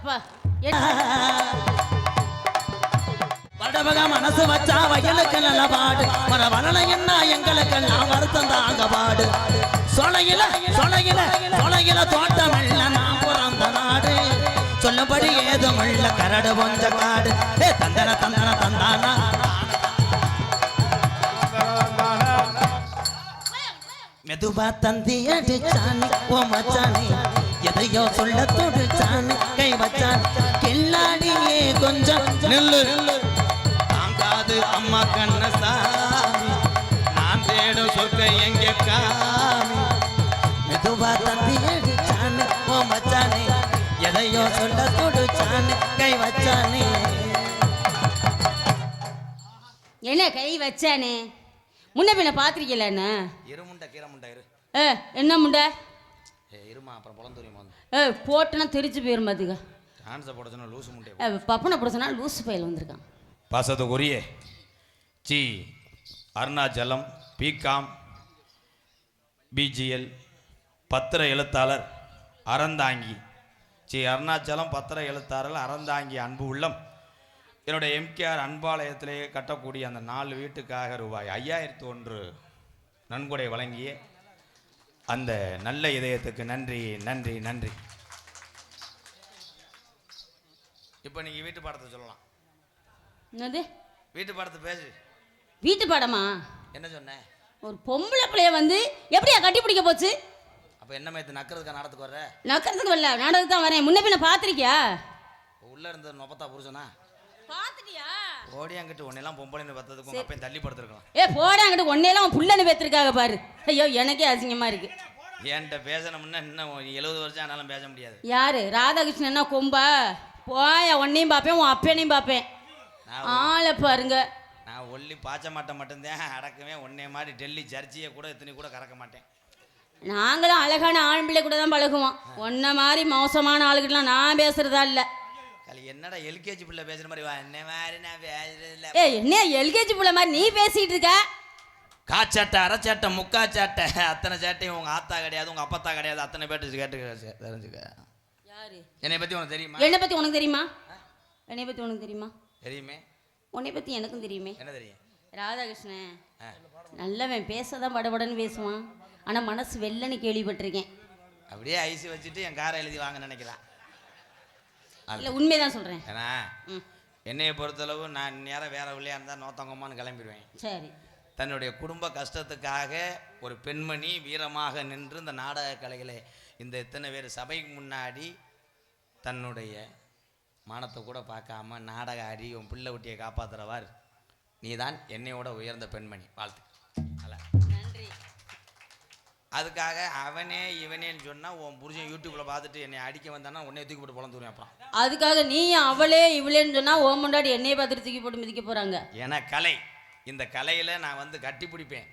அப்பா வடபக மனசு வச்சா வயலுக்கு நல்ல பாடு மர வளன என்ன எங்களுக்கெல்லாம் வருத்தம் தாங்க பாடு சொலையில சொலையில சொலையில தோட்டம் இல்ல நான் பிறந்த நாடு சொல்லும்படி ஏதும் இல்ல கரடு கொஞ்ச காடு தந்தன தந்தன தந்தானா மெதுவா தந்தி அடிச்சானி ஓ மச்சானி எதையோ சொல்ல தொடுச்சானி கை வச்சான் கில்லாடியே கொஞ்சம் நில்லு தாங்காது அம்மா கண்ணசாமி நான் தேடும் சொற்க எங்க காமி மெதுவா தந்தி அடிச்சானி ஓ மச்சானி எதையோ சொல்ல தொடுச்சானி கை வச்சானி என்ன கை வச்சானே முன்ன பின்ன பாத்திருக்கல என்ன இருமுண்டை கீரமுண்டை இரு என்ன முண்டை இருமா அப்புறம் பொழந்துரியுமா போட்டுனா தெரிச்சு போயிரும் பாத்துக்க டான்ஸை போட லூசு முண்டை பப்பனை போட சொன்னா லூசு பையில வந்திருக்கான் பாசத்துக்குரிய சி அருணாச்சலம் பிகாம் பிஜிஎல் பத்திர எழுத்தாளர் அறந்தாங்கி சி அருணாச்சலம் பத்திர எழுத்தாளர் அறந்தாங்கி அன்பு உள்ளம் என்னுடைய எம்கேஆர் அன்பாலயத்திலே கட்டக்கூடிய அந்த 4 வீட்டுக்காக ரூபாய் 5001 நன்கொடை வழங்கிய அந்த நல்ல இதயத்துக்கு நன்றி நன்றி நன்றி. இப்போ நீங்கள் வீட்டு பாடத்தை சொல்லலாம். என்னது வீட்டு பாடத்தை பேசு. வீட்டு பாடமா? என்ன சொன்னேன்? ஒரு பொம்பளை பிள்ளைய வந்து எப்படியா கட்டி பிடிக்க போச்சு? அப்போ என்ன மேத்து நக்கிறதுக்கா நாடத்துக்கு வர்ற? நக்கிறதுக்கு வரல, நாடகத்துக்கு தான் வரேன். முன்ன பின்ன பார்த்துருக்கியா? உள்ள இருந்த நொப்பத்தா புருஷனா பார்த்துட்டியா? ஓடியாங்கிட்டு உன்னெல்லாம் பொம்பளைன்னு பார்த்ததுக்கு உங்கள் அப்பையும் தள்ளி படுத்துருக்கலாம். போடாங்கிட்டு ஒன்னெல்லாம் புள்ளன்னு பேத்துருக்காங்க பாரு. ஐயோ எனக்கே அசிங்கமா இருக்கு. என்கிட்ட பேசணும்னா இன்னும் 70 வருஷம் ஆனாலும் பேச முடியாது. யாரு? ராதாகிருஷ்ணன்னா கொம்பா? போயா, உன்னையும் பார்ப்பேன் உன் அப்பனையும் பார்ப்பேன். ஆளை பாருங்க. நான் ஒல்லி பாய்ச்ச மாட்டேன் மட்டும்தான் அடக்கவே. உன்னே மாதிரி டெல்லி ஜர்ஜியை கூட இத்தனை கூட கறக்க மாட்டேன். நாங்களும் அழகான ஆண் பிள்ளை கூட தான் பழகுவோம். ஒன்ன மாதிரி மோசமான ஆளுகிட்டலாம் நான் பேசுறதா இல்லை. என்னடா எல்கேஜி பிள்ளை பேசுற மாதிரி வா. என்ன மாதிரி நான் பேசுறது இல்லை. என்ன எல்கேஜி பிள்ளை மாதிரி நீ பேசிட்டு இருக்க? காச்சாட்டை அரைச்சாட்டை முக்காச்சாட்டை அத்தனை சாட்டையும் உங்க ஆத்தா கிடையாது உங்க அப்பத்தா கிடையாது. அத்தனை பேட்டு கேட்டு தெரிஞ்சுக்க. யாரு? என்னை பத்தி உனக்கு தெரியுமா? என்னை பத்தி உனக்கு தெரியுமா? என்னை பத்தி உனக்கு தெரியுமா? தெரியுமே. உன்னை பத்தி எனக்கும் தெரியுமே. என்ன தெரியும்? ராதாகிருஷ்ணன் நல்லவன், பேசதான் படபடன்னு பேசுவான். ஆனா மனசு வெள்ளன்னு கேள்விப்பட்டிருக்கேன். அப்படியே ஐசி வச்சுட்டு என் காரை எழுதி வாங்க நினைக்கிறான். இல்லை உண்மைதான் சொல்கிறேன். ஏன்னா என்னையை பொறுத்தளவு நான் நேரம் வேற வழியாக இருந்தால் நோத்தங்கம்மான்னு கிளம்பிடுவேன். சரி. தன்னுடைய குடும்ப கஷ்டத்துக்காக ஒரு பெண்மணி வீரமாக நின்று இந்த நாடக கலைகளை இந்த இத்தனை பேர் சபைக்கு முன்னாடி தன்னுடைய மானத்தை கூட பார்க்காம நாடக ஆடி உன் பிள்ளை குட்டியை காப்பாற்றுறவார் நீ தான் என்னையோட உயர்ந்த பெண்மணி. வாழ்த்து. நன்றி. அதுக்காக அவனே இவனேன்னு சொன்னால் உன் புருஷன் யூடியூப்பில் பார்த்துட்டு என்னை அடிக்க வந்தானா உடனே தூக்கி போட்டு பொழந்துருவேன். அப்புறம் அதுக்காக நீ அவளே இவளேன்னு சொன்னால் ஓ முன்னாடி என்னையே பார்த்துட்டு தூக்கி போட்டு மிதிக்க போகிறாங்க. ஏன்னா கலை, இந்த கலையில் நான் வந்து கட்டி பிடிப்பேன்.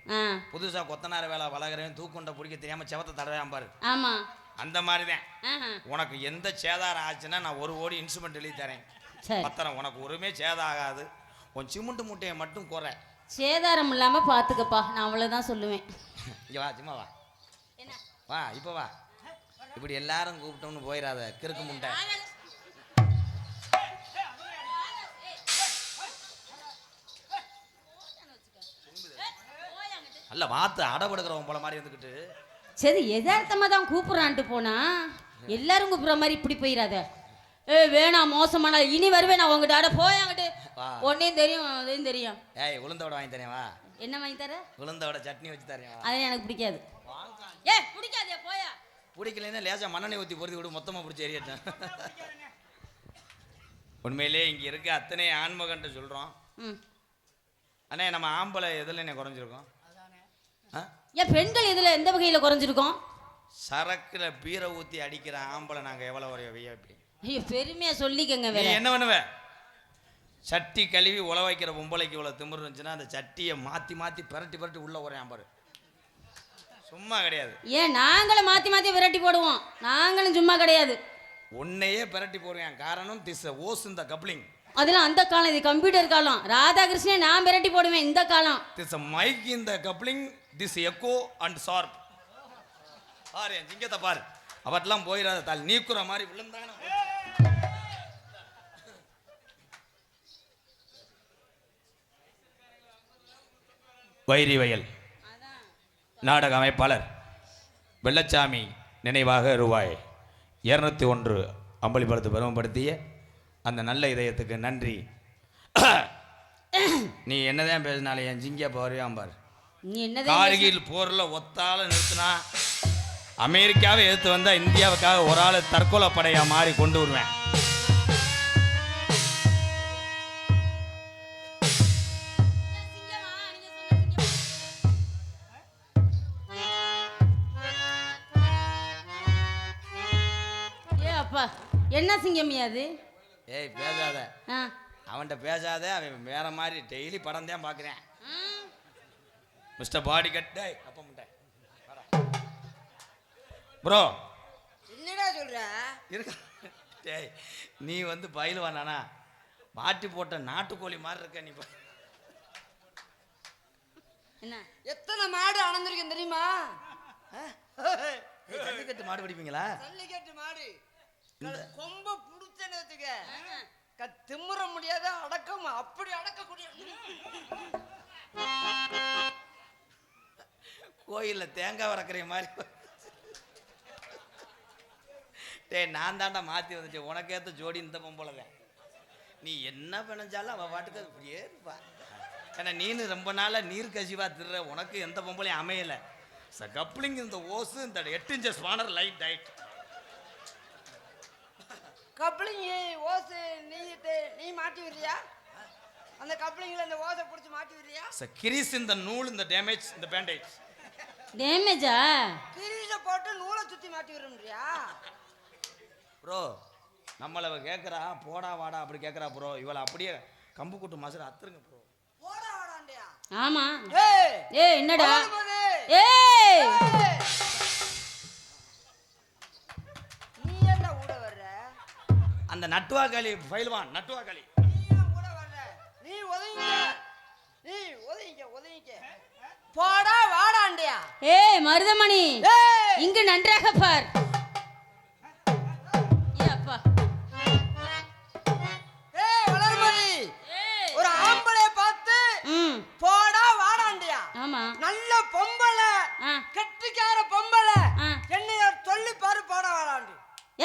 புதுசாக கொத்தனார வேலை வளர்கிறேன் தூக்குண்ட பிடிக்க தெரியாமல் செவத்தை தடவையாம் பாரு. ஆமாம், அந்த மாதிரி தான். உனக்கு எந்த சேதாரம் ஆச்சுன்னா நான் 1 கோடி இன்ஸ்ட்ருமெண்ட் எழுதி தரேன். பத்திரம் உனக்கு ஒருமே சேதம் ஆகாது. உன் சிமெண்ட் மூட்டையை மட்டும் குறை. சேதாரம் இல்லாமல் பார்த்துக்கப்பா, நான் அவ்வளோதான் சொல்லுவேன். இங்கே வா, சும்மா வா. வா இப்போ வா. இப்படி எல்லாரும் கூப்பிட்டோம்னு போயிடாத கிறுக்கு முண்டை. அல்ல வாத்து அடபடுக்கிறவன் போல மாதிரி வந்துக்கிட்டு. சரி, எதார்த்தமாக தான் கூப்பிட்றான்ட்டு போனா எல்லாரும் கூப்பிட்ற மாதிரி இப்படி போயிடாத. வேணாம், மோசமான இனி வருவேன் நான் உங்ககிட்ட. அட போயாங்கிட்டு. ஒன்னையும் தெரியும் அதையும் தெரியும். ஏய் உளுந்தோட வாங்கி தரேன் வா. என்ன வாங்கி தர? உளுந்தோட சட்னி வச்சு தரேன். அது எனக்கு பிடிக்காது. பிடிக்காதே போயா. பிடிக்கலன்னா லேசா மண்ணெண்ணெய் ஊற்றி பொறுத்து விடு, மொத்தமாக பிடிச்சி எறியட்டேன். உண்மையிலே இங்கே இருக்க அத்தனை ஆண்மகன்ட்டு சொல்கிறோம். அண்ணே நம்ம ஆம்பளை எதில் என்ன குறைஞ்சிருக்கோம்? பெண்கள் இதில் எந்த வகையில் குறைஞ்சிருக்கோம்? சரக்குல பீரை ஊற்றி அடிக்கிற ஆம்பளை நாங்கள் எவ்வளோ வரைய விஐபி. ஐயோ பெருமையாக சொல்லிக்கங்க. வேற என்ன பண்ணுவேன்? சட்டி கழுவி உழ வைக்கிற பொம்பளைக்கு இவ்வளோ திமிரு இருந்துச்சுன்னா அந்த சட்டியை மாற்றி மாற்றி பிரட்டி பிரட்டி உள்ள உரையான் பாரு. சும்மா கிடையாது. ஏன் நாங்களும் மாற்றி மாற்றி விரட்டி போடுவோம். நாங்களும் சும்மா கிடையாது. உன்னையே பிரட்டி போடுவேன். காரணம் திஸ் ஓஸ் இந்த கப்ளிங். அதெல்லாம் அந்த காலம், இது கம்ப்யூட்டர் காலம். ராதாகிருஷ்ணன் நான் விரட்டி போடுவேன் இந்த காலம். திஸ் மைக் இந்த coupling, this echo and sharp. பாரு என் சிங்கத்தை பாரு. அவட்டெல்லாம் போயிடாத தாள் நீக்குற மாதிரி விழுந்தான. வைரிவயல் நாடக அமைப்பாளர் வெள்ளச்சாமி நினைவாக ரூபாய் 201 அம்பளிப்படத்தை பெருமைப்படுத்திய அந்த நல்ல இதயத்துக்கு நன்றி. நீ என்னதான் பேசினாலும் என் ஜிங்கியா போறியாம் பார். நீ என்ன கார்கில் போரில் ஒத்தால நிறுத்தினா அமெரிக்காவை எதிர்த்து வந்தால் இந்தியாவுக்காக ஒரு ஆள் தற்கொலை படையாக மாறி கொண்டு வருவேன். என்ன சிங்கமியா அது? ஏய் பேசாத, ஆ அவன்கிட்ட பேசாத. அவன் வேற மாதிரி டெய்லி படம் தான் பார்க்குறேன். மிஸ்டர் பாடி கட் டே அப்ப முட்டை ப்ரோ என்னடா சொல்ற? இருக்க டேய், நீ வந்து பயிலுவானா மாட்டி போட்ட நாட்டுக்கோழி மாதிரி இருக்க நீ. என்ன எத்தனை மாடு அணந்திருக்கேன் தெரியுமா? ஜல்லிக்கட்டு மாடு பிடிப்பீங்களா? ஜல்லிக்கட்டு மாடு கொம்ப புடிச்சனதுக்கு திமுற முடியாத அடக்கம் அப்படி அடக்கக்கூடிய கோயில்ல தேங்காய் வறக்கிற மாதிரி. டேய் நான் தாண்டா மாற்றி வந்துட்டேன். உனக்கேற்ற ஜோடி இந்த பொம்பளை தான். நீ என்ன பிணைஞ்சாலும் அவள் பாட்டுக்கு அது இப்படியே இருப்பா. ஏன்னா நீனு ரொம்ப நாளாக நீர் கசிவா திடுற. உனக்கு எந்த பொம்பளையும் அமையலை. கப்ளிங் இந்த ஓசு இந்த 8 inches spanner light tight coupling hose நீ மாட்டி விடுறியா? அந்த கப்ளிங்ல இந்த ஓசை பிடிச்சி மாட்டி விடுறியா? கிரீஸ் இந்த நூல் இந்த டேமேஜ் இந்த பேண்டேஜ் டேமேஜா? கிரீஸ போட்டு நூலை சுத்தி மாட்டி விடுறியா? ப்ரோ நம்மள கேட்குறா போடா வாடா அப்படி கேட்குறா ப்ரோ. இவளை அப்படியே கம்பு கூட்டு மாசம் அத்துருங்க ப்ரோ. போடா வாடாண்டியா? ஆமா. ஏய் என்னடா? ஏய் நீ என்ன ஊட வர்ற? அந்த நட்டுவாக்காளி ஃபைல்வான் நட்டுவாக்காளி நீ ஏன் ஊட வர்ற? நீ ஒதுங்கிக்க போடா வாடாண்டியா? ஏய் மருதமணி, ஏய் இங்கு நன்றாக பார். அப்பா ஏய் வளர்மதி, ஒரு ஆம்பளைய பார்த்து போடா வாடாண்டியா? ஆமா நல்ல பொம்பளை, கெட்டிக்கார பொம்பளை, என்னைய சொல்லி பாரு போடா வாடாண்டி.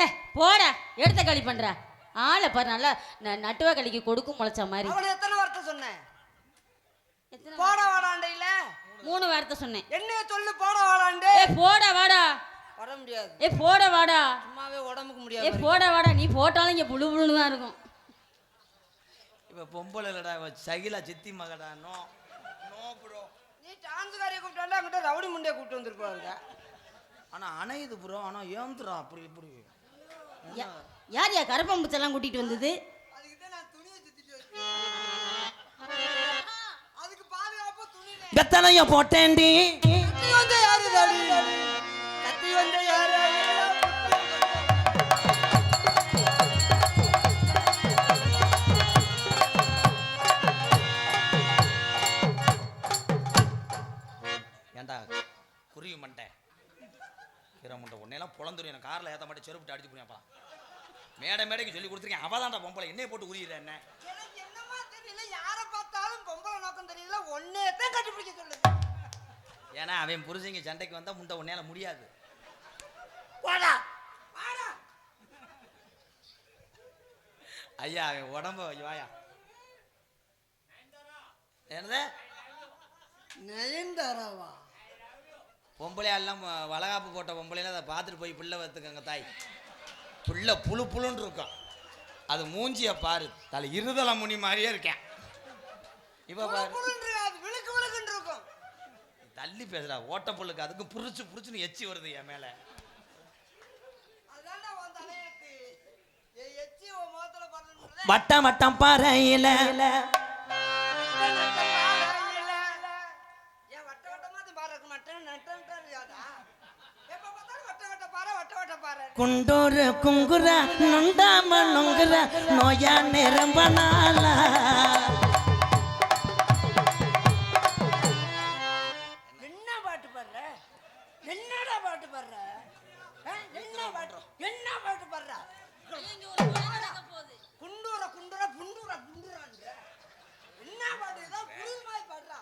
ஏ போடா, எடுத்த களி பண்ற ஆளை பாரு. நல்லா நட்டுவா களிக்கு கொடுக்கும் முளைச்ச மாதிரி. அவனை எத்தனை வார்த்தை சொன்னேன்? போடா வாடாண்டையில 3 வார்த்தை சொன்னேன். என்னைய சொல்லி போடா வாடாண்டே. ஏ போடா வாடா. வர முடியாது. ஏ போடா வாடா. சும்மாவே உடம்புக்கு முடியாது. ஏ போடா வாடா. நீ போட்டாலும் இங்க புழு புழுன்னு தான் இருக்கும். இப்போ பொம்பளை இல்லடா சகிலா சித்தி மகடா. No no bro. நீ டான்ஸ்காரியை கூப்பிட்டு அங்கிட்ட ரவுடி முண்டையை கூப்பிட்டு வந்துருப்பாங்க. ஆனா அணையுது ப்ரோ. ஆனா ஏந்துரா அப்படி இப்படி. யார் யா கரப்பம்பூச்செல்லாம் கூட்டிட்டு வந்தது? அதுக்கு தான் நான் துணியை சுத்திட்டு வச்சேன். அதுக்கு பாதுகாப்பு துணி கத்தனைய போட்டேன்டி. கத்தி வந்த யாரு தாடி? கத்தி வந்த யாரு? ஏண்டா குருவி மண்டை கீரை மண்டை உன்னையெல்லாம் புலந்துரும். எனக்கு காரில் ஏற்ற மாட்டேன் செருப்பிட்டு அடிச்சு போனியாப்பா. மேடைக்கு சொல்லி கொடுத்துருக்கேன். அவள் தான்டா பொம்பளை என்னைய போட்டு உரியிற என்ன? எனக்கு என்னமா தெரியல, யாரை பார்த்தாலும் பொம்பளை நோக்கம் தெரியல. ஒன்னே தான் கண்டுபிடிக்க சொல்லுது. ஏன்னா அவன் புருஷங்க சண்டைக்கு வந்தா முண்டை உன்னையால முடியாது. வாடா வாடா ஐயா அவன் உடம்பு வாயா. என்னது நயன்தாராவா? பொம்பளையெல்லாம் வளகாப்பு போட்ட பொம்பளையில அதை பார்த்துட்டு போய் பிள்ளை வைத்துக்கங்க தாய். பிள்ளை புழு புழுன்னு இருக்கும். அது மூஞ்சிய பாரு, தலை இருதலை முனி மாதிரியே இருக்கேன். இப்போ பாரு விழுக்கு விழுக்குன்னு இருக்கும். தள்ளி பேசுறா ஓட்ட புல்லுக்கு அதுக்கு புரிச்சு புரிச்சுன்னு எச்சி வருது என் மேல. வட்டம் வட்டம் பாறையில குண்டூரு குங்குற நொண்டாம நொங்குற நோயா நிரம்ப நாளா. என்ன பாட்டு பாடுற? என்னடா பாட்டு பாடுற? என்ன பாட்டு பாடுற? குண்டூர குண்டூர புண்டூர புண்டூரான்ற என்ன பாட்டு? ஏதோ புரியுமாய் பாடுறா.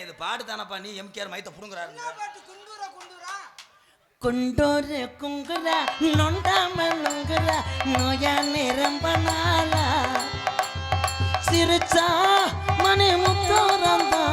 இது பாடு தானப்பா, நீ எம்கேஆர் மைத்த புடுங்குறாரு. என்ன பாட்டு? குண்டூரா குண்டூரா குண்டோரு குங்குரா நொண்டாம நுங்குரா நோயா நிரம்ப நாளா சிரிச்சா மணி முத்தோரந்தா.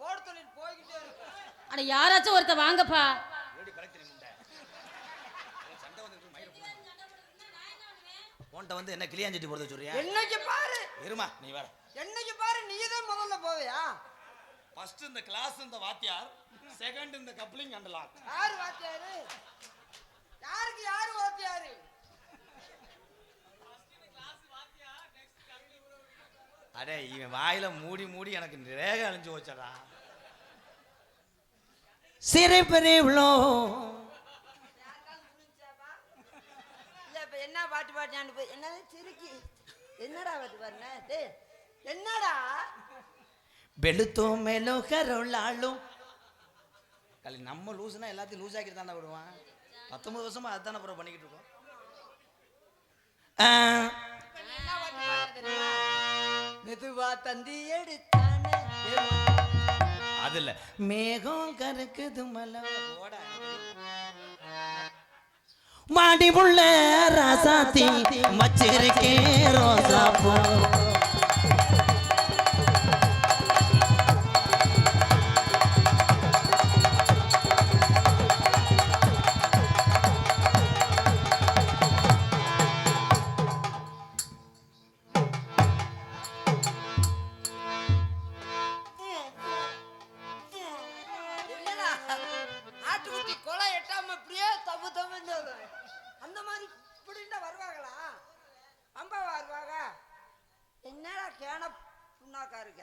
போட தொழில் போய்கிட்டே இருக்கு. அட யாராச்சும் ஒருத்த வாங்கப்பா. உன்கிட்ட வந்து என்ன கிளியாஞ்சிட்டு போறது சொல்றியா? என்னைக்கு பாரு இருமா நீ வர. என்னைக்கு பாரு நீதான் முதல்ல போவியா? ஃபர்ஸ்ட் இந்த கிளாஸ் இந்த வாத்தியார், செகண்ட் இந்த கப்ளிங் அண்ட் லாக். யாரு வாத்தியாரு? யாருக்கு யாரு வாத்தியாரு? அடே இவன் வாயில மூடி மூடி எனக்கு ரேக அழிஞ்சு வச்சடா. சிரிப்பறிவுளோ இல்ல இப்ப என்ன பாட்டு பாட்டியான்னு போய் என்னது சிரிக்கி? என்னடா பாட்டு பாருங்க டேய், என்னடா வெளுத்தோ மேலோ கரோளாலும் கலி நம்ம லூசுனா எல்லாத்தையும் லூஸ் ஆக்கிட்டு தானே விடுவான். 19 வருஷமா அதுதானே அப்புறம் பண்ணிக்கிட்டு இருக்கோம். என்ன பாட்டு பாடுறது தெரியுமா? மெதுவா தந்தி எடுத்தானே அது இல்ல மேகம் கருக்குது மலை போட மாடி புள்ள ராசாத்தி மச்சிருக்கே ரோசா பூ. என்னடா ஆட்டுக்குட்டி கொலை எட்டாம அப்படியே தப்பு தப்புன்னு அந்த மாதிரி இப்படின்னா வருவாங்களா? அம்பா வருவாங்க. என்னடா கேன புண்ணாக்கா இருக்க?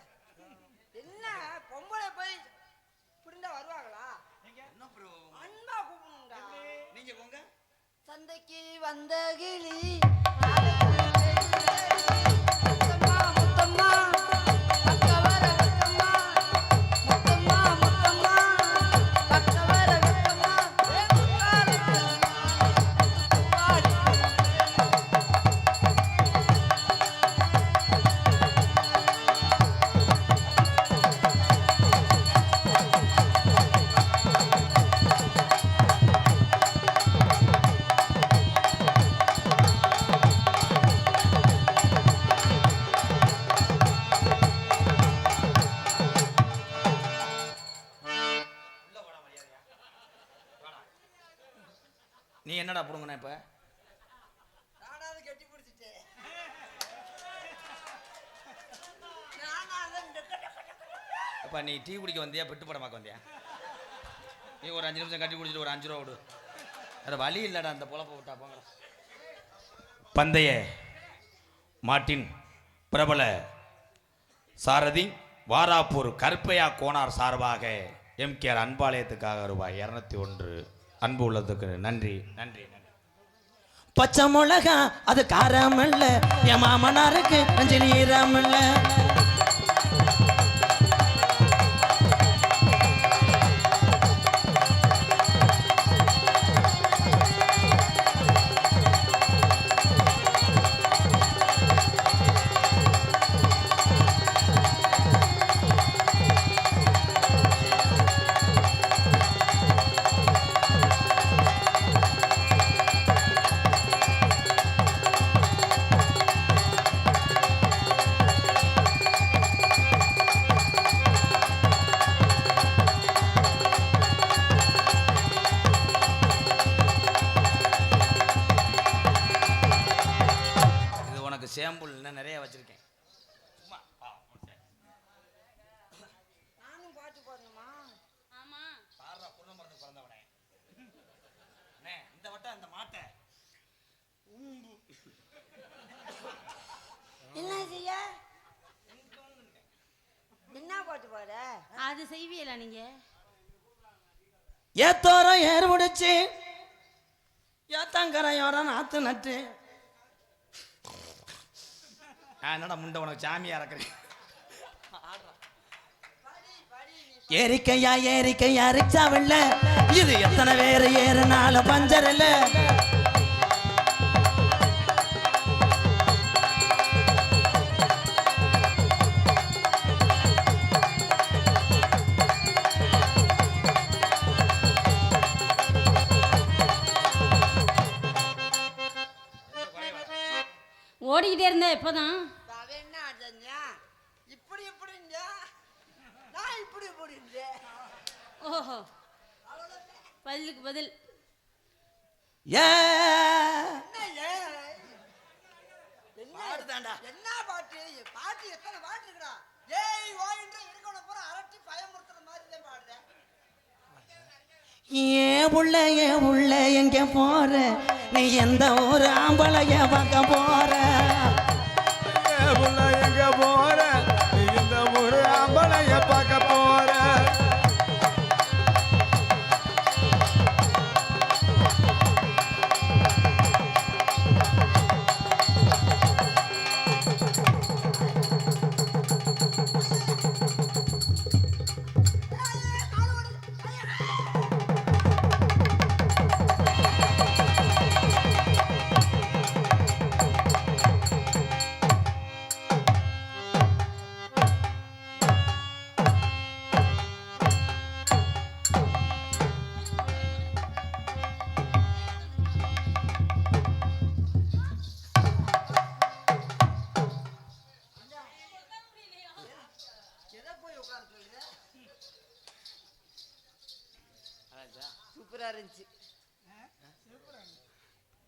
என்ன பொம்பளை போய் இப்படின்னா வருவாங்களா? அன்பா கூப்பிடுங்கடா. நீங்க போங்க. சந்தைக்கு வந்த கிளி முத்தம்மா முத்தம்மா பக்க வர முத்தம்மா முத்தம்மா முத்தம்மா பக்க வர முத்தம்மா நீ என்னடா புடுங்கண்ணா இப்ப? நானாவது கட்டி பிடிச்சிட்டேன். அப்ப நீ டீ குடிக்க வந்தியா பெட்டு படமாக்க வந்தியா? நீ ஒரு 5 நிமிஷம் கட்டி குடிச்சிட்டு ஒரு 5 ரூபா விடு. வேற வழி இல்லடா அந்த பொழப்ப விட்டா போங்க. பந்தய மாட்டின் பிரபல சாரதி வாராப்பூர் கருப்பையா கோனார் சார்பாக எம்கேஆர் அன்பாலயத்துக்காக ரூபாய் 201. அன்பு உள்ளதுக்கு நன்றி நன்றி நன்றி. பச்சை மிளகா அது காரம் இல்ல, என் மாமனாருக்கு அஞ்சலி ஈரம் இல்ல. சேம்புள் இன்னும் நிறைய வச்சிருக்கேன். நானும் பாட்டு பாடணுமா? ஆமா. பாடுறா பொண்ணு மருந்து பிறந்தவனே. அண்ணே இந்த வட்டம் அந்த மாட்டை என்ன செய்ய? என்ன பாட்டு பாட? அது செய்வீங்களா நீங்க? ஏத்தோரம் ஏறு முடிச்சு ஏத்தங்கரையோரம் நாத்து நட்டு நான் என்னடா முண்டை உனக்கு சாமியா இறக்குறேன். ஏரிக்கையா ஏரிக்கையா ரிக்ஷாவில்ல, இது எத்தனை பேர் ஏறுனாலும் பஞ்சர் இல்ல. ஓடிக்கிட்டே இருந்த இப்பதான். அவன் என்ன ஆடுறா? இப்படி இப்படி நான் இப்படி இப்படி ஓஹோ, பதிலுக்கு பதில். ஏ என்ன பாட்டு? பாட்டு எத்தனை பாட்டு இருக்குடா? ஏய் ஓயின்ற இருக்கணும் பூரா அரட்டி பயமுறுத்துற மாதிரி தான் பாடுறேன். ஏன் உள்ள எங்க போற? நீ எந்த ஒரு ஆம்பளைய பார்க்க போற? எங்க போற? நீ இந்த ஒரு ஆம்பளைய பார்க்க போற? சூப்பரா இருந்துச்சு.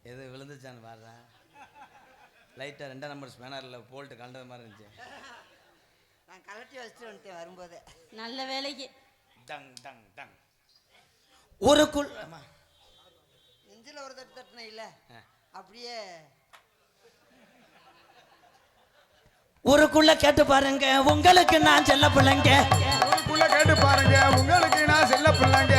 எது விழுந்துச்சான்னு பாடுறேன். லைட்டாக 2 நம்பர் ஸ்பேனரில் போல்ட்டு கலந்தது மாதிரி இருந்துச்சு. நான் கலட்டி வச்சுட்டு வந்துட்டேன் வரும்போதே. நல்ல வேலைக்கு. Tongue tongue tongue. ஊருக்குள் நெஞ்சில ஒரு தட்டு தட்டின இல்ல, அப்படியே ஊருக்குள்ள கேட்டு பாருங்க, உங்களுக்கு நான் செல்ல பிள்ளைங்க. ஊருக்குள்ள கேட்டு பாருங்க, உங்களுக்கு நான் செல்ல பிள்ளைங்க.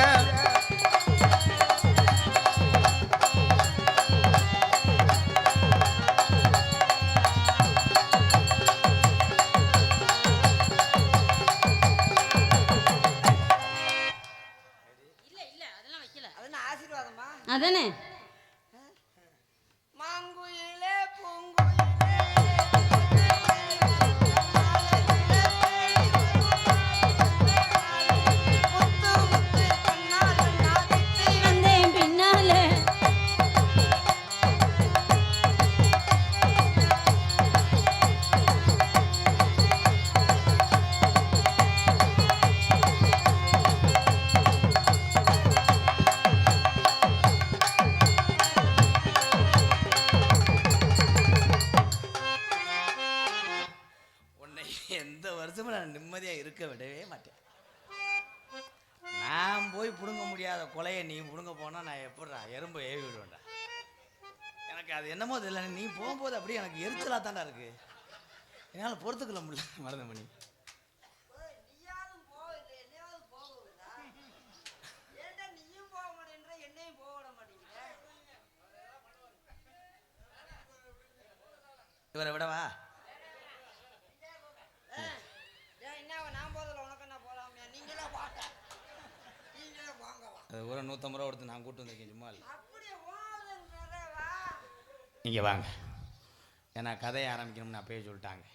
இல்ல இல்ல அதெல்லாம் வைக்கல. அதெல்லாம் ஆசீர்வாதமா? அதானே. மாங்குயிலே பூங்குயிலே முத்து முத்து கண்ணால நாதித்து வந்தேன் பின்னால. உன்னை எந்த வருஷமும் நான் நிம்மதியாக இருக்க விடவே மாட்டேன். நான் போய் பிடுங்க முடியாத கொலையை நீ பிடுங்க போனால் நான் எப்படிடா எறும்பு ஏவி விடுவேன்டா. எனக்கு அது என்னமோ தெரியல, நீ போகும்போது அப்படியே எனக்கு எரிச்சலாக தாண்டா இருக்கு. என்னால் பொறுத்துக்கல முடியல. மறந்த மணி நீயாவது போ, இல்ல என்னையாவது போக விடுடா. ஏன்டா நீயும் போக மாட்டேன்ற, என்னையும் போக விட மாட்டேங்கிற? இவரை விடவா? ஏன் என்ன நான் போதில்ல, உனக்கு என்ன போலாமையா? நீங்களே வாங்க, நீங்களே வாங்க வா. அது ஒரு 150 ரூபா கொடுத்து நான் கூட்டு வந்திருக்கேன். சும்மா இல்லை, அப்படியே ஓடுறேன் வா. நீங்கள் வாங்க. ஏன்னா கதையை ஆரம்பிக்கணும்னு அப்பயே சொல்லிட்டாங்க.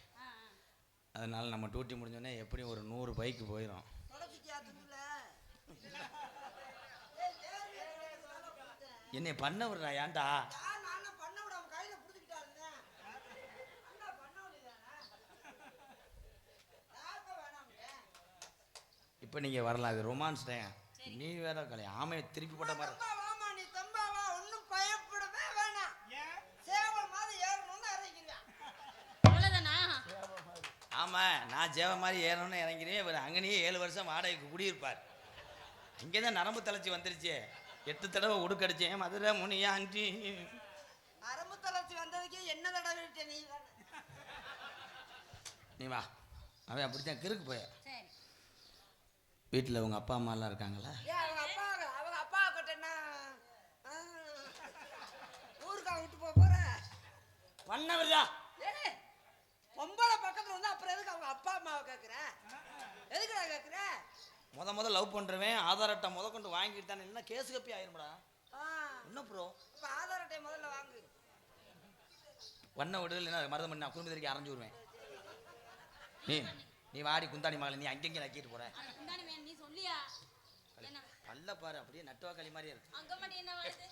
அதனால நம்ம டூட்டி முடிஞ்சோடனே எப்படியும் ஒரு 100 பைக்கு போயிடும். தொடச்சிட்டியா துணியில? என்னை பண்ண விடுறா ஏன்டா? யார் நானும் பண்ண விடாம கையில புடிச்சுக்கிட்டாருங்க. அண்ணா பண்ண விடுதானே? யாருக்கும் வேணாம்ங்க. இப்போ நீங்கள் வரலாம், இது ரொமான்ஸ் டைம். நீ வேற கலை ஆமையை திருப்பி போட்ட மாதிரி. தம்பா வாமா, நீ தம்பா வா, ஒன்றும் பயப்படவே வேணாம். சேவல் மாதிரி ஏறணும்னு இறங்கிடுவேன். அவ்வளவுதானா? ஆமாம், நான் ஜேவ மாதிரி ஏறணும்னு இறங்கிறேன். இவர் அங்கேயே 7 வருஷம் வாடகைக்கு குடியிருப்பார். இங்கே தான் நரம்பு தளர்ச்சி வந்துருச்சு. 8 தடவை உடுக்கடிச்சேன். மதுரை முனியாண்டி அரம்பு தளர்ச்சி வந்ததுக்கே என்ன தடவை விட்ட நீ தானே. நீ வா. அவன் அப்படித்தான் கிறுக்கு போய. சரி. வீட்டில் உங்கள் அப்பா அம்மாலாம் இருக்காங்களா? ஏன் அவங்க அப்பா கிட்ட என்ன ஊருக்கா விட்டு போற? பண்ண விடுறா. ஏய், பொம்பளை பக்கத்துல வந்து அப்புறம் எதுக்கு அவங்க அப்பா அம்மாவை கேட்குற? எதுக்குடா கேட்குற? முத லவ் பண்றவன் ஆதார் அட்டை முத கொண்டு வாங்கிட்டு தானே என்ன கேஸ் கப்பி ஆயிரும்டா. என்ன ப்ரோ இப்போ ஆதார் அட்டையை முதல்ல வாங்கு. வண்ண விடு இல்லைன்னா மருதம் பண்ணி நான் குடும்பத்திற்கு அரைஞ்சு விடுவேன். நீ வாடி குந்தாணி மகளை நீ அங்கெங்கே நக்கிட்டு போற. நீ சொல்லியா பல்ல பாரு அப்படியே நட்டுவாக்களி மாதிரியே இருக்கு. அங்க மட்டும் என்ன வருது?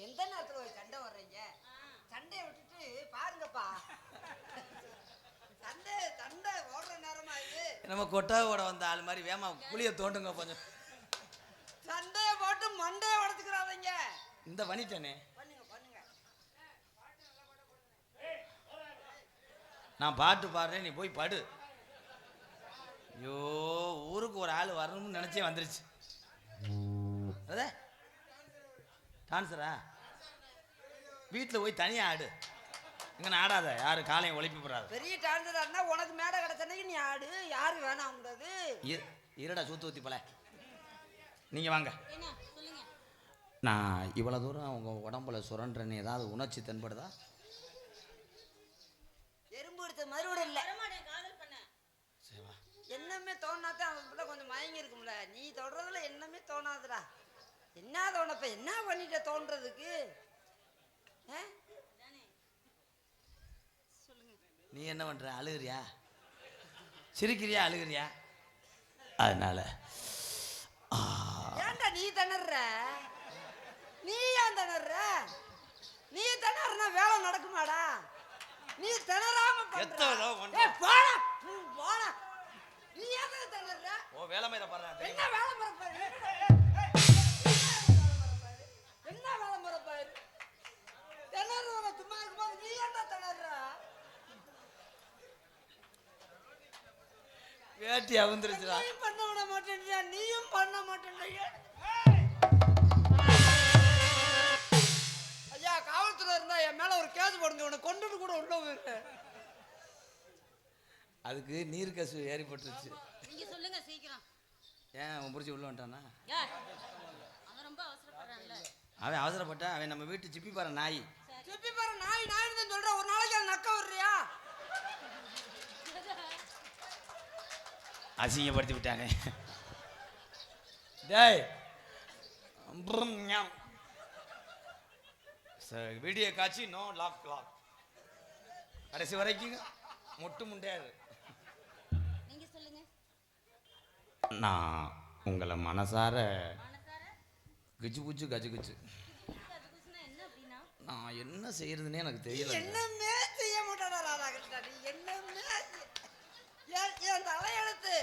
எந்த நேரத்துல ஒரு சண்டை வர்றீங்க? சண்டையை விட்டுட்டு பாருங்கப்பா. சண்டை ஓடுற நேரமா இது. நம்ம கொட்டாவோட வந்த ஆள் மாதிரி வேமா புளிய தோண்டுங்க கொஞ்சம். சண்டையை போட்டு மண்டையை உடச்சுக்கிறாதீங்க. இந்த பண்ணிட்டேனே. பண்ணுங்க. நான் பாட்டு பாடுறேன் நீ போய் படு. ஐயோ ஊருக்கு ஒரு ஆள் வரணும்னு நினைச்சே வந்துருச்சு. அதே டான்ஸரா வீட்டில் போய் தனியா ஆடு. இங்கே ஆடாத யாரு காலையும் ஒழிப்பு போடாது. பெரிய டான்ஸரா உனக்கு மேடை கிடைச்சனைக்கு நீ ஆடு. யாரு வேணாம் கூடாது. இருடா சூத்து ஊத்தி போல. நீங்க வாங்க. என்ன சொல்லுங்க. நான் இவ்வளவு தூரம் உங்க உடம்புல சுரண்டேன்னு ஏதாவது உணர்ச்சி தென்படுதா? எறும்பு எடுத்த மறுபடியும் இல்லை. காதல் பண்ண என்னமே தோணாதான் அவன் பிள்ளை கொஞ்சம் மயங்கி இருக்கும்ல. நீ தொடறதுல என்னமே தோணாதுடா. என்ன தோணப்ப என்ன பண்ணிட்ட தோன்றதுக்கு? நீ என்ன பண்ற? அழுகிறியா சிரிக்கிறியா அழுகிறியா? அதனால ஏன்டா நீ திணற? நீ ஏன் திணற? நீ திணறனா வேலை நடக்குமாடா? நீ திணறாம போடா. நீ எதுக்கு திணற? ஓ வேலை மேல பாரு. என்ன வேலை மறப்பாரு? என்ன வேலை மறப்பாரு? திணறவங்க சும்மா இருக்கும்போது நீ ஏன்டா திணற? வேட்டி அவுந்துருச்சுடா. நீயும் பண்ண விட மாட்டேன்றியா? நீயும் பண்ண மாட்டேன்றியா? ஐயா காவல்துறை இருந்தா என் மேல ஒரு கேஸ் போடுங்க. உன்னை கொண்டுட்டு கூட உள்ள போயிரு. அதுக்கு நீர் கசு ஏறி போட்டுருச்சு. நீங்க சொல்லுங்க சீக்கிரம். ஏன் அவன் புடிச்சு உள்ள வந்துட்டானா? அவன் ரொம்ப அவசரப்படுறான்ல. அவன் அவசரப்பட்ட அவன் நம்ம வீட்டு சிப்பி பாரு நாய். சிப்பி பாரு நாய் தான் சொல்ற. ஒரு நாளைக்கு அவன் நக்க வர்றியா? அசிங்கப்படுத்தி விட்டானே. டேய் வீடியோ காட்சி நோ லாக் கடைசி வரைக்கும் முட்டு முண்டையாது. நீங்க சொல்லுங்க. நான் உங்களை மனசார மனசார கிச்சு குச்சு கச்சு குச்சு. என்ன அப்படின்னா நான் என்ன செய்யறதுன்னே எனக்கு தெரியல. என்னமே செய்ய மாட்டாடா ராதாகிருஷ்ணா. நீ என்னமே என் தலையெழுத்து.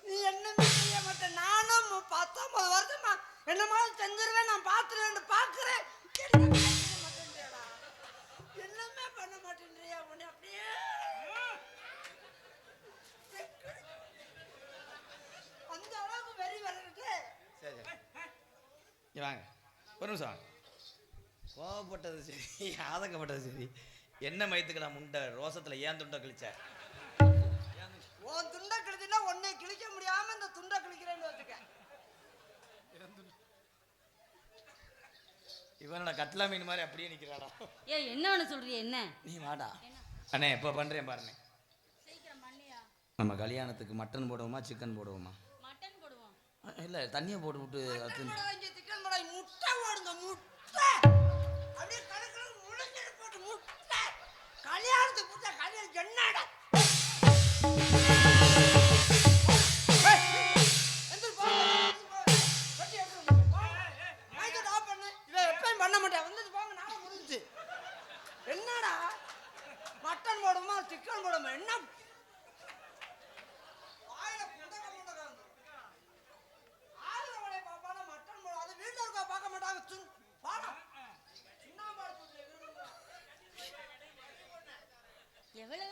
நீ என்னமே செய்ய மாட்ட. நானும் 19 வருஷமா என்னமா செஞ்சிருவேன். நான் பார்க்கிறேன். என்னமே பண்ண மாட்டேன்றியா? உன்னை அப்படியே அந்த அளவுக்கு வெறி வரட்டு. சரி இங்க வாங்க ஒரு நிமிஷம். கோவப்பட்டது சரி ஆதங்கப்பட்டது சரி. என்ன மயத்துக்கடா முண்டை ரோசத்துல ஏன் துண்டை கிழிச்ச? உன் துண்டை கிழிச்சுன்னா உன்னை கிழிக்க முடியாம இந்த துண்டை கிழிக்கிறேன்னு வச்சுக்க. இவனோட கட்லா மீன் மாதிரி அப்படியே நிக்கிறாடா. என்ன ஒண்ணு சொல்றிய? என்ன நீ வாடா அண்ணே. இப்ப பண்றேன் பாருண்ணே. சீக்கிரம் பண்ணியா. நம்ம கல்யாணத்துக்கு மட்டன் போடுவோமா சிக்கன் போடுவோமா? மட்டன் போடுவோம். இல்ல தண்ணியை போட்டு விட்டு சிக்கன் போட முட்டை போடுங்க. முட்டை அப்படியே கணக்குல முளைச்சிட்டு போட்டு முட்டை. கல்யாணத்துக்கு முட்டை. கல்யாணம் என்னடா? பண்ண மாட்டேன். வந்து போங்க. நானும் முடிஞ்சு. என்னடா மட்டன் போடுமா சிக்கன் போடுமா? என்ன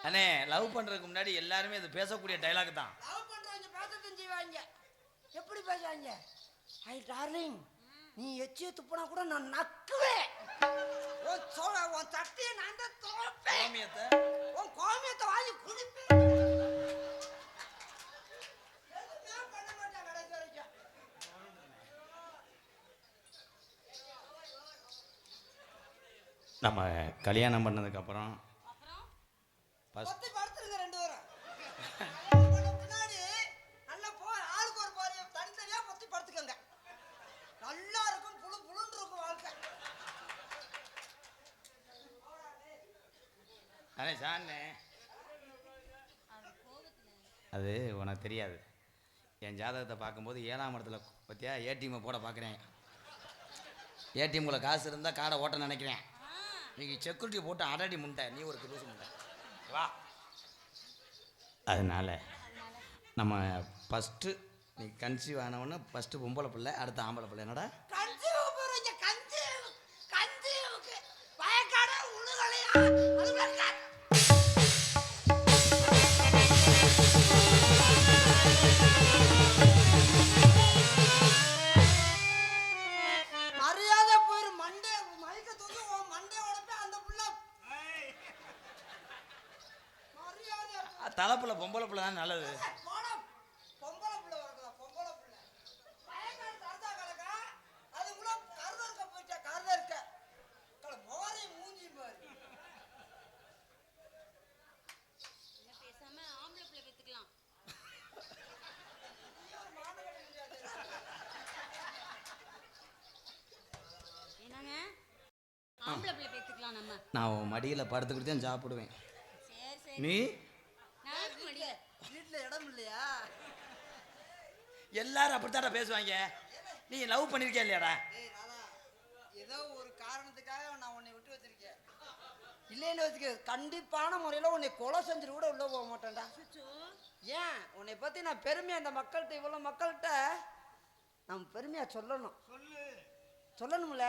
அண்ணே லவ் பண்றதுக்கு முன்னாடி எல்லாருமே இது பேசக்கூடிய டைலாக் தான். லவ் பண்றவங்க பேசத்தான் செய்வாங்க. எப்படி பேசுவாங்க? ஐ டார்லிங் நீ எச்சிய துப்புனா கூட நான் நக்குவேன். உன் சட்டியை நான் தான் துவைப்பேன். உன் கோமியத்தை வாங்கி குடிப்பேன். பண்ண மாட்டேன் கடைசி வரைக்கும். நம்ம கல்யாணம் பண்ணதுக்கப்புறம் பத்தி படுத்துருங்க ரெண்டு பேரும். பின்னாடி நல்லா ஆளுக்கு ஒரு பாரு தனித்தனியா பத்தி படுத்துக்கங்க. நல்லா இருக்கும், புழு புழுன்னு இருக்கும் வாழ்க்கை. அண்ணே சாண்ணே, அது உனக்கு தெரியாது. என் ஜாதகத்தை பார்க்கும்போது 7ஆம் இடத்துல பற்றியா ஏடிஎம்மை போட பார்க்குறேன். ஏடிஎம்குள்ள காசு இருந்தால் காடை ஓட்ட நினைக்கிறேன். நீங்கள் செக்யூரிட்டி போட்டு அடடி முண்டை, நீ ஒரு லூசு முண்டை வா. அதனால் நம்ம ஃபஸ்ட்டு நீ கன்சீவ் ஆனவொன்னே ஃபஸ்ட்டு பொம்பளை பிள்ளை, அடுத்த ஆம்பளை பிள்ளை. என்னடா கன்சீவ் போறீங்க? கன்சீவுக்கு பயக்காட உழுகலையா? அதுக்குள்ள மரியாதை போயிரு. மண்டே மைக்க தூக்கி உன் மண்டே உடப்பே அந்த புள்ள. மரியாதை தலைப்புள்ள பொம்பளை பிள்ளை தான் நல்லது. போடா. பொம்பளை புள்ள வரதா? பொம்பளை புள்ள பயக்காட தரதா கலக்கா. அதுக்குள்ள கருதர்க்க போயிட்டா. கருதர்க்க மோரை மூஞ்சி பாரு. பேசாம ஆம்பளை பிள்ளை பெத்துக்கலாம். என்னங்க ஆம்பளை பிள்ளை பெத்துக்கலாம் நம்ம. நான் உன் மடியில் படுத்துக்கிட்டு தான் சாப்பிடுவேன். சரி சரி. நீ நான் முடியல. வீட்டுல இடம் இல்லையா? எல்லாரும் அப்படித்தாடா பேசுவாங்க. நீ லவ் பண்ணிருக்கியா இல்லையாடா? ஏய் ராதா, ஏதோ ஒரு காரணத்துக்காக நான் உன்னை விட்டு வச்சிருக்கேன். இல்லைன்னு வச்சுக்க, கண்டிப்பான முறையில் உன்னை கொலை செஞ்சுட்டு கூட உள்ள போக மாட்டேன்டா. ஏன் உன்னை பற்றி நான் பெருமையாக இந்த மக்கள்கிட்ட, இவ்வளோ மக்கள்கிட்ட நம்ம பெருமையாக சொல்லணும். சொல்லணும்ல.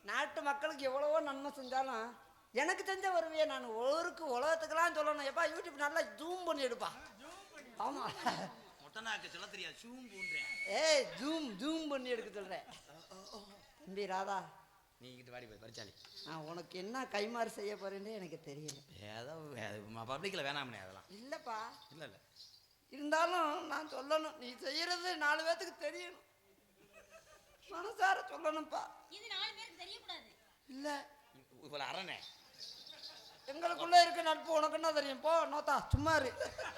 நாட்டு மக்களுக்கு எவ்வளவோ நன்மை செஞ்சாலும் எனக்கு செஞ்ச வருவியே நான் ஒருக்கு உலகத்துக்கெல்லாம் சொல்லணும். எப்பா யூடியூப் நல்லா ஜூம் பண்ணி எடுப்பா. ஆமாம், மொட்டனாக்கு சொல்ல தெரியாது, ஷூம் போன்றேன். ஏய் ஜூம் பண்ணி எடுக்க சொல்கிறேன். தம்பி ராதா, நீ கிட்ட வாடி போய் பரிச்சாலி. நான் உனக்கு என்ன கைமாறு செய்ய போறேன்னு எனக்கு தெரியல. ஏதோ பப்ளிக்கில் வேணாம்னே அதெல்லாம். இல்லைப்பா, இல்லை இல்லை, இருந்தாலும் நான் சொல்லணும். நீ செய்யறது 4 பேத்துக்கு தெரியணும். மனசார சொல்லணும்ப்பா. இது 4 பேருக்கு தெரியக்கூடாது. இல்லை, இவ்வளோ அரணே எங்களுக்குள்ள இருக்க நட்பு உனக்கு என்ன தெரியும்? போ நோத்தா, சும்மா இரு.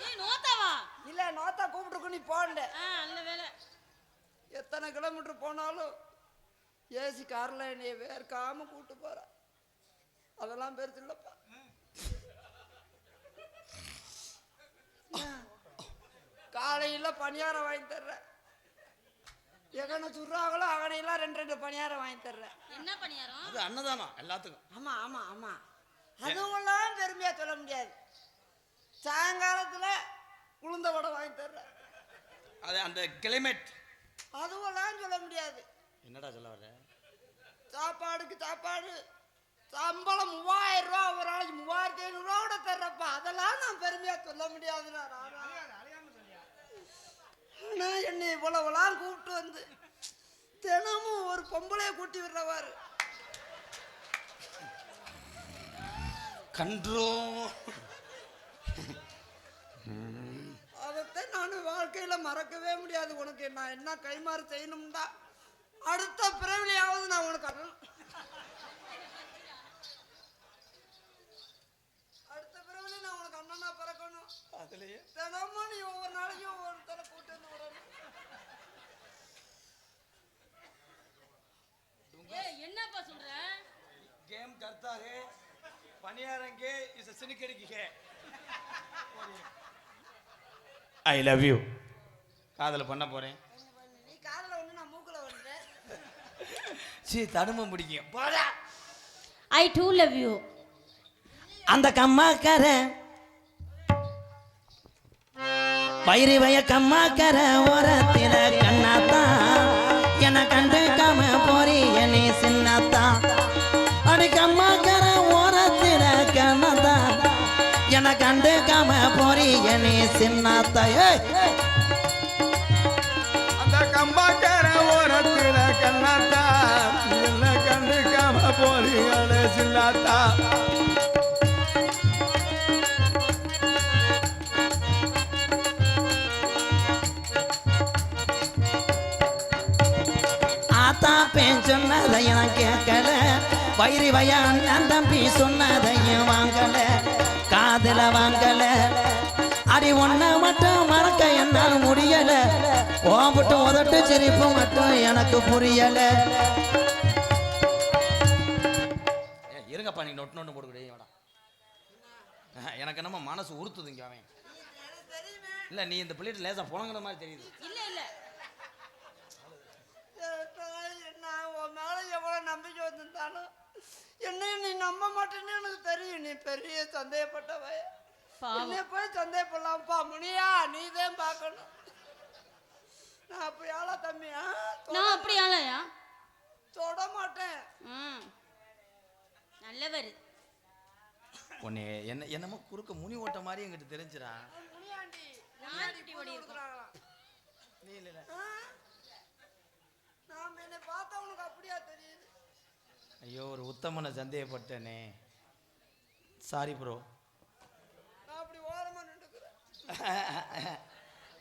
ஏய் நோத்தாவா? இல்லை, நோத்தா கூப்பிட்டுருக்கு, நீ போண்ட. நல்ல வேலை. எத்தனை கிலோமீட்டர் போனாலும் ஏசி காரில் என்னைய வேர்க்காம கூப்பிட்டு போற. அதெல்லாம் பெருசு இல்லைப்பா. காலையில் பணியாரம் வாங்கி தர்றேன். எகனை சுடுறாங்களோ அகனையெல்லாம் 2 பணியாரம் வாங்கி தர்றேன். என்ன பணியாரம்? அது அன்னதானம் எல்லாத்துக்கும். ஆமாம் ஆமாம் ஆமாம், அதுவெல்லாம் பெருமையாக சொல்ல முடியாது. சாயங்காலத்தில் உளுந்த வடை வாங்கி தர்றேன். அது அந்த கிளைமேட். அதுவெல்லாம் சொல்ல முடியாது. என்னடா சொல்ல வர? சாப்பாடுக்கு சாப்பாடு சம்பளம் 3000 ரூபா, ஒரு நாளைக்கு 3500 ரூபா கூட தர்றப்பா. அதெல்லாம் நான் பெருமையாக சொல்ல முடியாதுண்ணா. ஆனால் என்னை இவ்வளவுலாம் கூப்பிட்டு வந்து தினமும் ஒரு பொம்பளைய கூட்டி விடுறவாரு. கன்றோ அதைத்தான் நான் வாழ்க்கையில் மறக்கவே முடியாது. உனக்கு நான் என்ன கைமாறு செய்யணும்டா, அடுத்த பிறவிலையாவது நான் உனக்கு அடுத்த பிறவில நான் உனக்கு அண்ணனா பிறக்கணும். அதுலயே தினமும் நீ ஒவ்வொரு நாளைக்கும் ஒவ்வொருத்தரை கூட்டு வந்து விடணும். ஏய் என்னப்பா சொல்ற? கேம் करता है பணியாரங்கே இஸ் சினிக்கடிக்கு है. I love you. காதல பண்ண போறேன். நீ காதுல ஒண்ணு, நான் மூக்குல ஒண்ணு. சீ தடுமம் பிடிக்கும். போடா. ஐ டூ லவ் யூ. அந்த கம்மாக்கர வயிறு வய கம்மாக்கர ஓரத்தில கண்ணாத்தான் என கண்டுக்காம போறி என்னை சின்னத்தான். அடி கம்மாக்கர ஓரத்தில கண்ணாத்தான் என கண்டுக்காம போறி என்னை சின்னத்தாயே. அந்த கம்பாக்கார ஓரத்துல கண்ணாத்தா என்ன கண்டுக்காம போறீங்களே சில்லாத்தா. ஆத்தா பேன் சொன்னதை நான் கேட்கல, வைரி வய அண்ணன் தம்பி சொன்னதையும் வாங்கல காதுல வாங்கல அடி ஒன்ன மட்டும் மறக்க என்னால் முடியல ஓம்பிட்டு உதட்டு சிரிப்பு மட்டும் எனக்கு புரியல இருங்கப்பா நீங்க நொட்டு போட்டுக்கிட்டே எனக்கு என்னமோ மனசு உறுத்துதுங்க அவன் இல்ல நீ இந்த பிள்ளைட்டு லேசா புலங்குற மாதிரி தெரியுது இல்ல இல்ல நான் உன் மேல எவ்வளவு நம்பிக்கை வந்திருந்தாலும் என்னையும் நீ நம்ப மாட்டேன்னு எனக்கு தெரியும். நீ பெரிய சந்தேகப்பட்டவ. என்னைய போய் சந்தேகப்படலாம்ப்பா முனியா, நீ தான் பார்க்கணும். நான் அப்படி ஆளா தம்பியா? நான் அப்படி ஆளாயா? தொட மாட்டேன். நல்லவர். உன்னை என்னமோ குறுக்க முனி ஓட்ட மாதிரி எங்கிட்ட தெரிஞ்சிடா. முனியாண்டி நீ இல்ல நான் என்னை பார்த்தா உனக்கு அப்படியா தெரியுது? ஐயோ ஒரு உத்தமனை சந்தேகப்பட்டேனே. Sorry bro. நான் அப்படி ஓரமா நின்றுக்கிறேன்.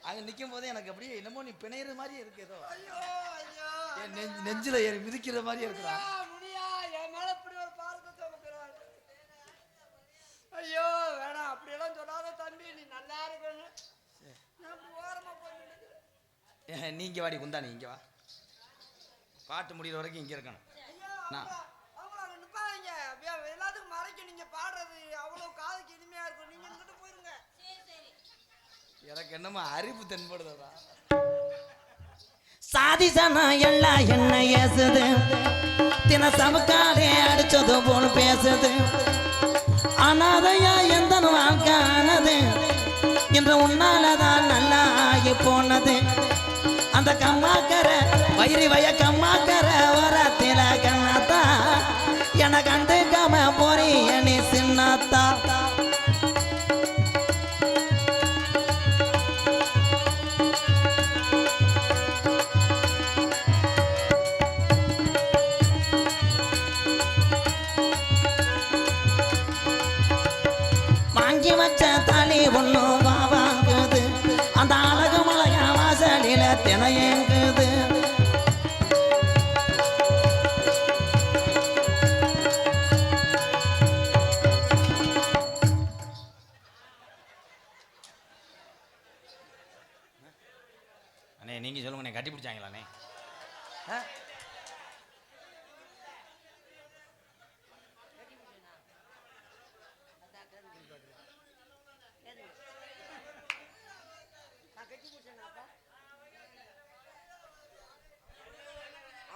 அங்க நிற்கும் போதே எனக்கு அப்படியே என்னமோ நீ பிணையிற மாதிரியே இருக்கு. ஏதோ ஐயோ ஐயோ நெஞ்சில ஏறி மிதிக்கிற மாதிரி இருக்குடா. முனியா என் மேல இப்படி ஒரு பாரத்தை சுமக்கிறாரு. ஐயோ வேணாம் அப்படியெல்லாம் சொல்லாத தம்பி, நீ நல்லா இருக்கணும். நான் அப்படி ஓரமா போய் நின்றுக்கிறேன். நீ இங்க வாடி குந்தா, நீ இங்க வா. பாட்டு முடிகிற வரைக்கும் இங்க இருக்கணும். அவங்க நிப்பாங்க எல்லாத்துக்கும் மறைக்க. நீங்க பாடுறது அவ்வளவு காதுக்கு இனிமையா இருக்கும். நீங்க இங்கிட்ட போயிருங்க. எனக்கு என்னமோ அறிவு தென்படுதா. சாதிசனா எல்லாம் என்ன ஏசுது, தின சமுக்காலே அடிச்சது போல் பேசுது. அனாதையா எந்த வாழ்க்கை ஆனது, இன்று உன்னாலதான் நல்லா ஆகி போனது. அந்த கம்மாக்கர வைரி வய கம்மாக்கர வரத்தில கண்ணாத்தா என கண்டுக்காம போறிய நீ சின்னாத்தா. வாங்கி வச்ச தாலி ஒண்ணும் வாங்குது, அந்த அழகு மலையா வாசலில தினையங்குது. அண்ணே நீங்க சொல்லுங்க, கட்டி பிடிச்சாங்களாண்ணே?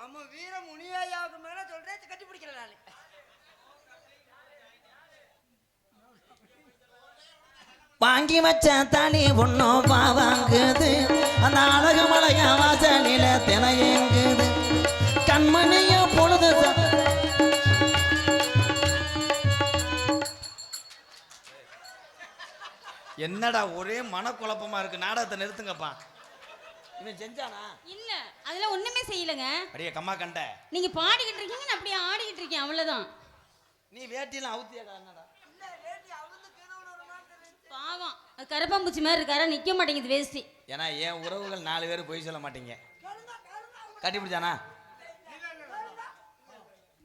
ஆமா வீர முனியாவுக்கு மேல சொல்றேன், கட்டி பிடிக்கிறேன் நானு. வாங்கி வச்ச தாலி ஒன்னும் வாங்குது, அந்த அழகு மலையா வாசலில தினையங்குது. கண்மணிய பொழுது என்னடா ஒரே மனக்குழப்பமா இருக்கு. நாடகத்தை நிறுத்துங்கப்பா. இவன் செஞ்சானா? இல்ல அதெல்லாம் ஒண்ணுமே செய்யலங்க. அடியே கம்மா கண்ட, நீங்க பாடிக்கிட்டு இருக்கீங்க, நான் அப்படியே ஆடிக்கிட்டு இருக்கேன், அவ்வளவுதான். நீ வேட்டியெல்லாம் அவுத்தியாடா? என்னடா பாவம் அது கரப்பாம்பூச்சி மாதிரி இருக்காரா, நிக்க மாட்டேங்குது வேஸ்டி. ஏன்னா என் உறவுகள் 4 பேர் பொய் சொல்ல மாட்டீங்க. கட்டி பிடிச்சானா?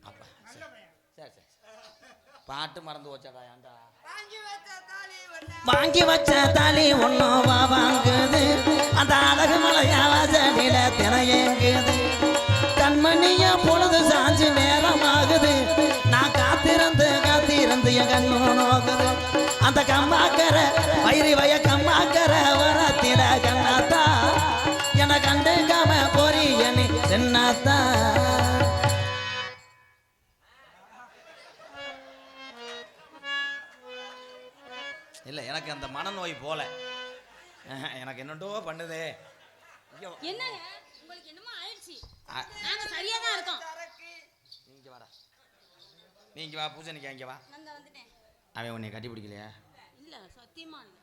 அப்பா சரி சரி பாட்டு மறந்து போச்சாடா. ஏன்டா வாங்கி வச்ச தாலி ஒன்னும் வாங்குது, அந்த அழகு மலையா வாசலில தினையங்குது. கண்மணிய பொழுது சாஞ்சு நேரமாகுது, நான் காத்திருந்து காத்திருந்து என் கண்ணு நோக்குது. அந்த கம்மாக்கர வைரி வய கம்மாக்கர வரத்தில கண்ணாத்தா என கண்டுக்காம போறிய நீ சின்னாத்தா. இல்ல எனக்கு அந்த மனநோய் போல எனக்கு என்னட்டோ பண்ணுதே. என்னங்க உங்களுக்கு என்னமோ ஆயிடுச்சு? நாங்க சரியா தான் இருக்கோம். நீங்க வாடா, நீங்க வா பூஜனிக்கா, இங்க வா. நான் வந்துட்டேன். அவன் உன்னை கட்டி பிடிக்கலையா? இல்ல சத்தியமா இல்ல.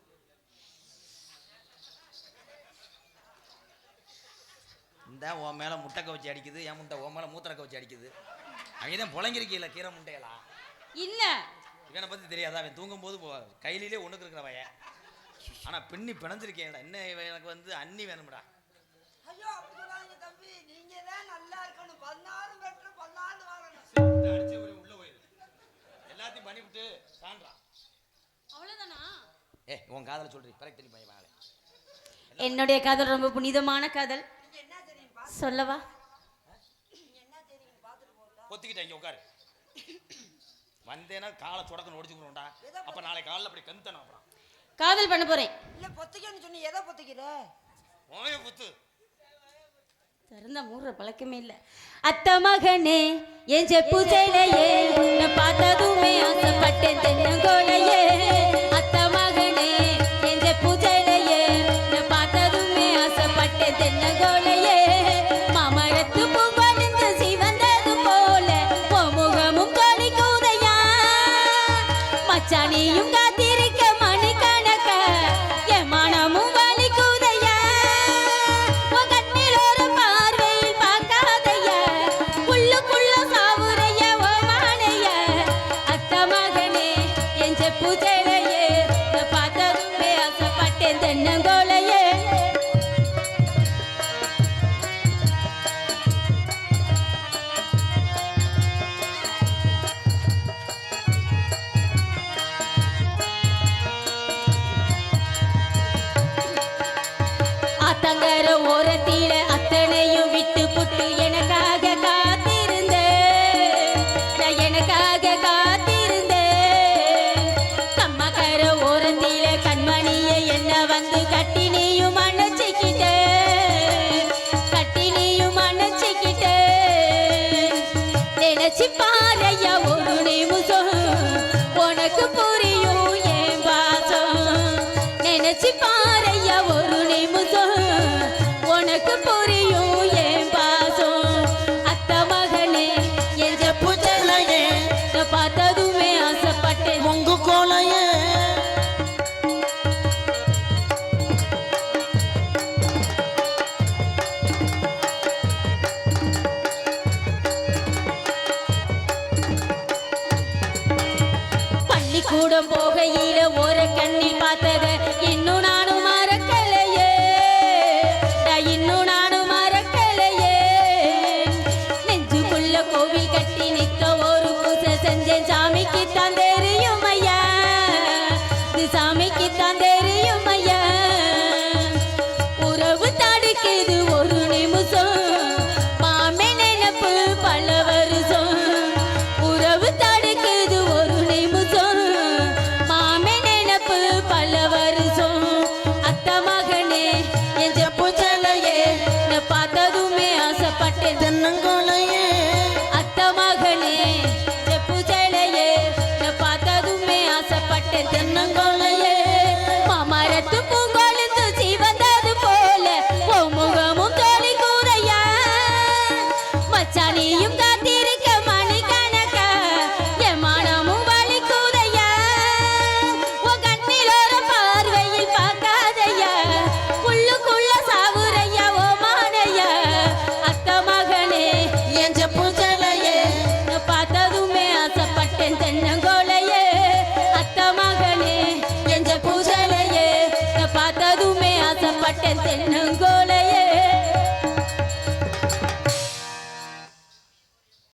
இந்த உன் மேல முட்டை கவச்சி அடிக்குது, என் முட்டை உன் மேல மூத்திர கவச்சி அடிக்குது. அவங்க தான் புலங்கிருக்கீல கீரை முட்டையலா. இல்ல இவனை பத்தி தெரியாதா? அவன் தூங்கும் போது கையிலே ஒண்ணுக்கு இருக்கிறவய, ஆனா பின்னி பிணைஞ்சிருக்கேன். என்ன எனக்கு வந்து அண்ணி வேணும்டா. ஐயோ அப்படி சொல்லாதீங்க தம்பி, நீங்க தான் நல்லா இருக்கணும். 16 பெற்று 14 வாழணும். எல்லாத்தையும் பண்ணிவிட்டு சான்றா. அவ்வளவுதானா? உன் காதல சொல்றீ பரக் தெரியும் பையன் வாழ. என்னுடைய காதல் ரொம்ப புனிதமான காதல். சொல்லவா? பொத்திக்கிட்டேன் இங்க உட்காரு. வந்தேனா காலை சொடக்கன்னு ஒடிச்சுக்கிறோம்டா. அப்ப நாளை காலைல அப்படி கந்தணும் அப்புறம். காதல் பண்ண போறேன். இல்ல பொத்திக்கன்னு சொன்னி எதை பொத்திக்கிற? ஓயே புத்து. திறந்த மூடுற பழக்கமே இல்ல. அத்த மகனே என் செப்பு சேலையே நான் பார்த்ததுமே ஆசைப்பட்டேன் தென்னங்கோலையே. அத்த மகனே என் செப்பு சேலையே நான் பார்த்ததுமே ஆசைப்பட்டேன் தென்னங்கோலையே. மாமரத்து பூவணிந்து சிவந்தது போல முகமும் கொடிக்குதையா. மச்சானியும் காத்திருக்க மணி கணக்க என் மனமும் வலிக்குதையா. உன் கண்ணில் ஒரு பார்வையில் பார்க்காதையா. உள்ளுக்குள்ள சாவுரைய ஓமானைய. அத்த மகனே என் செப்பு சேலையே நான் பார்த்ததுமே ஆசைப்பட்டேன் தென்னங்கோலையே. ஆத்தங்கர ஓரத்தில அத்தனையும் விட்டு புட்டு எனக்காக காத்திருந்தேன். நான் எனக்காக காத்திருந்தேன். கம்மக்கர ஓரத்தில கண்மணியை என்ன வந்து கட்டி நீயும் அணைச்சிக்கிட்ட. கட்டி நீயும் அணைச்சிக்கிட்ட. நினைச்சு பாரையா ஒரு நிமிஷம் உனக்கு புரியும் என் பாசம். நினைச்சு பாரையா ஒரு நிமிஷம் உனக்கு புரியும் என் பாசம். அத்த மகனே என் செப்பு சேலையே நான் பார்த்ததுமே ஆசைப்பட்டேன் உங்க கோலையே. பள்ளிக்கூடம் போகையில ஒரு கண்ணில் பார்த்தத இன்னும் நானும் மறக்கலையே. நான் இன்னும் நானும் மறக்கலையே. நெஞ்சுக்குள்ள கோவில் கட்டி நிக்க ஒரு பூசை செஞ்சேன். சாமிக்கு தான் தெரியும் ஐயா. இது சாமிக்கு தான் தெரியும் ஐயா. உறவு தடுக்குது ஒரு நிமிஷம். மாமே நினைப்பு பல வருஷம். உறவு தடுக்குது ஒரு நிமிஷம். மாமே நினைப்பு பல வருஷம். அத்த மகனே என் செப்பு சேலையே நான் பார்த்ததுமே ஆசைப்பட்டேன் தென்னங்கோலையே. அத்த மகனே செப்பு சேலையே நான் பார்த்ததுமே ஆசைப்பட்டேன் தென்னங்கோலையே.